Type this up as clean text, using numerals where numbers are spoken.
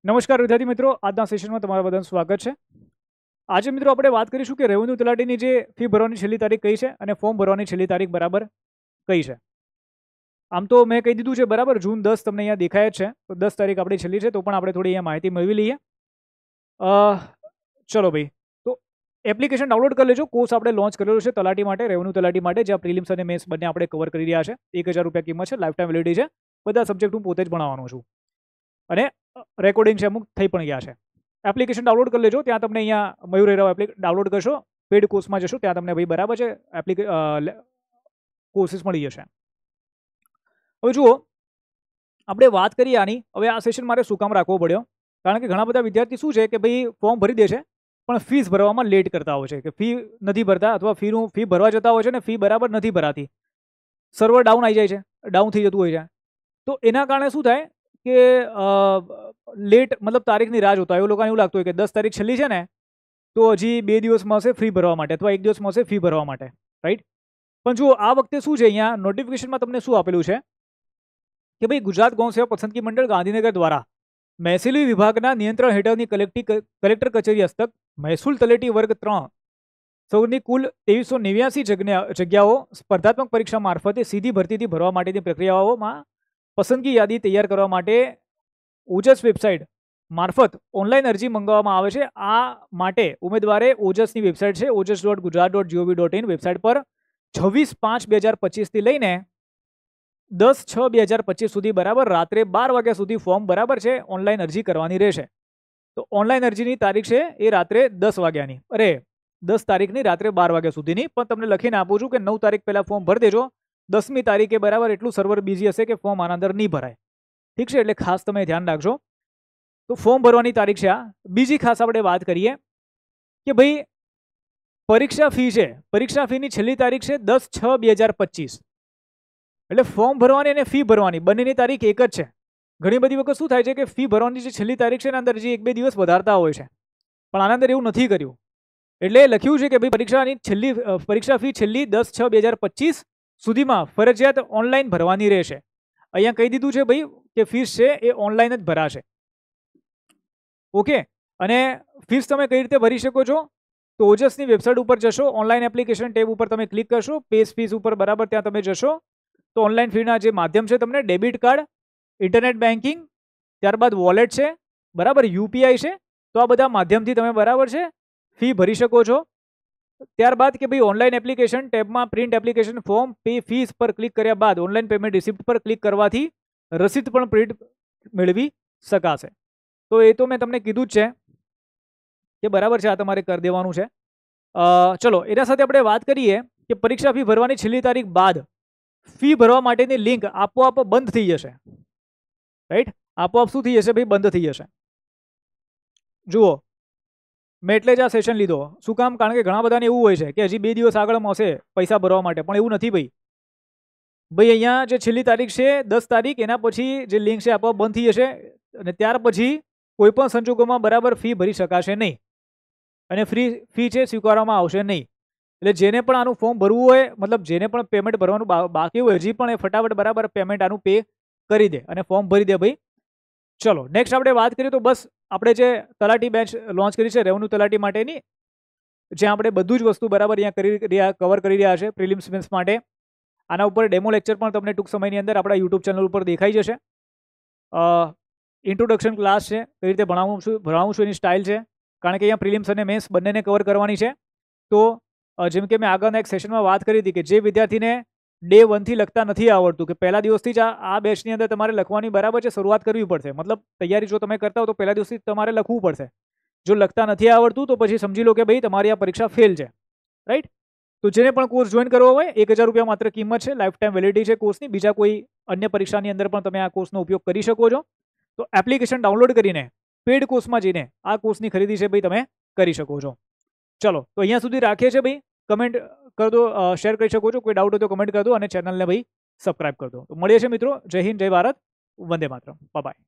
નમસ્કાર વિદ્યાર્થી મિત્રો, આજના સેશનમાં તમારા બધાનું સ્વાગત છે. આજે મિત્રો આપણે વાત કરીશું કે રેવન્યુ તલાટીની જે ફી ભરવાની છેલ્લી તારીખ કઈ છે અને ફોર્મ ભરવાની છેલ્લી તારીખ બરાબર કઈ છે. આમ તો મેં કહી દીધું છે બરાબર, જૂન 10 તમને અહીંયા દેખાય જ છે, તો 10 તારીખ આપણી છેલ્લી છે, તો પણ આપણે થોડી અહીંયા માહિતી મેળવી લઈએ. ચલો ભાઈ, તો એપ્લિકેશન ડાઉનલોડ કરી લેજો. કોર્સ આપણે લોન્ચ કરેલો છે તલાટી માટે, રેવન્યુ તલાટી માટે, જ્યાં પ્રિલિમ્સ અને મેન્સ બંને આપણે કવર કરી રહ્યા છે. 1000 રૂપિયા કિંમત છે, લાઈફ ટાઈમ વેલિડિટી છે, બધા સબ્જેક્ટ હું પોતે જ ભણાવવાનો છું અને રેકોર્ડિંગ છે અમુક થઈ પણ ગયા છે. એપ્લિકેશન ડાઉનલોડ કરી લેજો. ત્યાં તમને અહીંયા મયુર એરાવ ડાઉનલોડ કરશો, પેડ કોર્સમાં જશો, ત્યાં તમને ભાઈ બરાબર છે કોર્સિસ મળી જશે. હવે જુઓ, આપણે વાત કરીએ આની. હવે આ સેશન મારે શું કામ રાખવો પડ્યો? કારણ કે ઘણા બધા વિદ્યાર્થી શું છે કે ભાઈ ફોર્મ ભરી દે છે પણ ફીસ ભરવામાં લેટ કરતા હોય છે, કે ફી નથી ભરતા અથવા ફી ભરવા જતા હોય છે ને ફી બરાબર નથી ભરાતી, સર્વર ડાઉન આવી જાય છે, ડાઉન થઈ જતું હોય છે. તો એના કારણે શું થાય કે લેટ મતલબ તારીખની રાહ જોતા હોય. એ લોકોને એવું લાગતું હોય કે 10 તારીખ છેલ્લી છે ને, તો હજી 2 દિવસ મળશે ફી ભરવા માટે અથવા 1 દિવસ મળશે ફી ભરવા માટે, રાઈટ? પણ જુઓ, આ વખતે શું છે, અહીંયા નોટિફિકેશનમાં તમને શું આપેલું છે કે ભાઈ ગુજરાત ગૌણ સેવા પસંદગી મંડળ ગાંધીનગર દ્વારા મહેસૂલી વિભાગના નિયંત્રણ હેઠળની કલેક્ટર કચેરી હસ્તક મહેસૂલ તલેટી વર્ગ 3 સૌની કુલ 2389 જગ્યાઓ સ્પર્ધાત્મક પરીક્ષા મારફતે સીધી ભરતીથી ભરવા માટેની પ્રક્રિયાઓમાં પસંદગી યાદી તૈયાર કરવા માટે ઓજસ વેબસાઇટ મારફત ઓનલાઈન અરજી મંગાવવામાં આવે છે. આ માટે ઉમેદવારે ઓજસની વેબસાઇટ છે ojas.gujarat.gov.in વેબસાઇટ પર 26/5/2025 થી લઈને 10/6/2025 સુધી બરાબર રાત્રે 12 વાગ્યા સુધી ફોર્મ બરાબર છે ઓનલાઈન અરજી કરવાની રહેશે. તો ઓનલાઈન અરજીની તારીખ છે એ રાત્રે 10 વાગ્યાની, 10 તારીખની રાત્રે 12 વાગ્યા સુધીની. પણ તમને લખીને આપું છું કે 9 તારીખ પહેલાં ફોર્મ ભરી દેજો. 10મી તારીખે બરાબર એટલું સર્વર બિઝી હશે કે ફોર્મ આના અંદર નહીં ભરાય. ઠીક છે, એટલે ખાસ તમે ધ્યાન રાખજો. તો ફોર્મ ભરવાની તારીખ છે આ. બીજી ખાસ આપણે વાત કરીએ કે ભાઈ પરીક્ષા ફી છે, પરીક્ષા ફીની છેલ્લી તારીખ છે 10/6/2025. એટલે ફોર્મ ભરવાની અને ફી ભરવાની બંનેની તારીખ એક જ છે. ઘણી બધી વખત શું થાય છે કે ફી ભરવાની જે છેલ્લી તારીખ છે એના અંદર જે 1-2 દિવસ વધારતા હોય છે, પણ આના અંદર એવું નથી કર્યું. એટલે લખ્યું છે કે ભાઈ પરીક્ષા ફી છેલ્લી 10/6/2025 સુધીમાં ફરજિયાત ઓનલાઈન ભરવાની રહેશે. અહીંયા કહી દીધું છે ભાઈ કે ફીસ છે એ ઓનલાઈન જ ભરાશે. ઓકે, અને ફીસ તમે કઈ રીતે ભરી શકો છો? તો ઓજસની વેબસાઇટ ઉપર જશો, ઓનલાઈન એપ્લિકેશન ટેબ ઉપર તમે ક્લિક કરશો, પેસ ફીસ ઉપર બરાબર ત્યાં તમે જશો. તો ઓનલાઈન ફીના જે માધ્યમ છે તમને ડેબિટ કાર્ડ, ઇન્ટરનેટ બેન્કિંગ, ત્યારબાદ વોલેટ છે બરાબર, યુપીઆઈ છે. તો આ બધા માધ્યમથી તમે બરાબર છે ફી ભરી શકો છો. ત્યારબાદ કે ભાઈ ઓનલાઈન એપ્લિકેશન ટેબમાં print application form pay fees પર ક્લિક કર્યા બાદ ઓનલાઈન પેમેન્ટ રિસિપ્ટ પર ક્લિક કરવાથી રસીદ પણ પ્રિન્ટ મેળવી શકાશે. તો એ તો મેં તમને કીધું જ છે કે બરાબર છે, આ તમારે કરી દેવાનું છે. ચલો, એના સાથે આપણે વાત કરીએ કે પરીક્ષા ફી ભરવાની છેલ્લી તારીખ બાદ ફી ભરવા માટેની લિંક આપોઆપ બંધ થઈ જશે, રાઈટ? આપોઆપ શું થઈ જશે ભાઈ? બંધ થઈ જશે. જુઓ, મેં એટલે જ આ સેશન લીધો. શું કામ? કારણ કે ઘણા બધાને એવું હોય છે કે હજી 2 દિવસ આગળ મળશે પૈસા ભરવા માટે, પણ એવું નથી ભાઈ. અહીંયા જે છેલ્લી તારીખ છે 10 તારીખ, એના પછી જે લિંક છે આપોઆપ બંધ થઈ જશે અને ત્યાર પછી કોઈ પણ સંજોગોમાં બરાબર ફી ભરી શકાશે નહીં અને ફી છે સ્વીકારવામાં આવશે નહીં. એટલે જેને પણ આનું ફોર્મ ભરવું હોય, મતલબ જેને પણ પેમેન્ટ ભરવાનું બાકી હોય હજી પણ, એ ફટાફટ બરાબર પેમેન્ટ આનું પે કરી દે અને ફોર્મ ભરી દે ભાઈ. ચલો, નેક્સ્ટ આપણે વાત કરીએ તો બસ આપણે જે તલાટી બેન્ચ લોન્ચ કરી છે રેવન્યુ તલાટી માટેની, જ્યાં આપણે બધું જ વસ્તુ બરાબર અહીંયા કવર કરી રહ્યા છે પ્રિલિમ્સ મેન્સ માટે. આના ઉપર ડેમો લેક્ચર પણ તમને ટૂંક સમયની અંદર આપણા યુટ્યુબ ચેનલ ઉપર દેખાઈ જશે. ઇન્ટ્રોડક્શન ક્લાસ છે, કઈ રીતે ભણાવું છું એની સ્ટાઇલ છે, કારણ કે અહીંયા પ્રિલિમ્સ અને મેન્સ બંનેને કવર કરવાની છે. તો જેમ કે મેં આગળના એક સેશનમાં વાત કરી હતી કે જે વિદ્યાર્થીને ડે 1 થી લખતા નથી આવડતું, કે પહેલા દિવસથી જ આ બેચની અંદર તમારે લખવાની બરાબર છે શરૂઆત કરવી પડશે. મતલબ તૈયારી જો તમે કરતા હો તો પહેલા દિવસથી તમારે લખવું પડશે. જો લખતા નથી આવડતું તો પછી સમજી લો કે ભાઈ તમારી આ પરીક્ષા ફેલ છે, રાઈટ? તો જેને પણ કોર્સ જોઈન કરવો હોય 1000 રૂપિયા માત્ર કિંમત છે, લાઈફ ટાઈમ વેલિડિટી છે કોર્સની. બીજા કોઈ અન્ય પરીક્ષાની અંદર પણ તમે આ કોર્સનો ઉપયોગ કરી શકો છો. તો એપ્લિકેશન ડાઉનલોડ કરીને પેડ કોર્સમાં જઈને આ કોર્સની ખરીદી છે ભાઈ તમે કરી શકો છો. ચલો, તો અહીંયા સુધી રાખીએ છીએ ભાઈ. કમેન્ટ કરી દો, શેર કરી શકો છો. કોઈ ડાઉટ હોય તો કમેન્ટ કરી દો અને ચેનલને ભાઈ સબસ્ક્રાઈબ કરી દો. તો મળીએ છીએ મિત્રો. જય હિન્દ, જય ભારત, વંદે માતરમ, બાય બાય.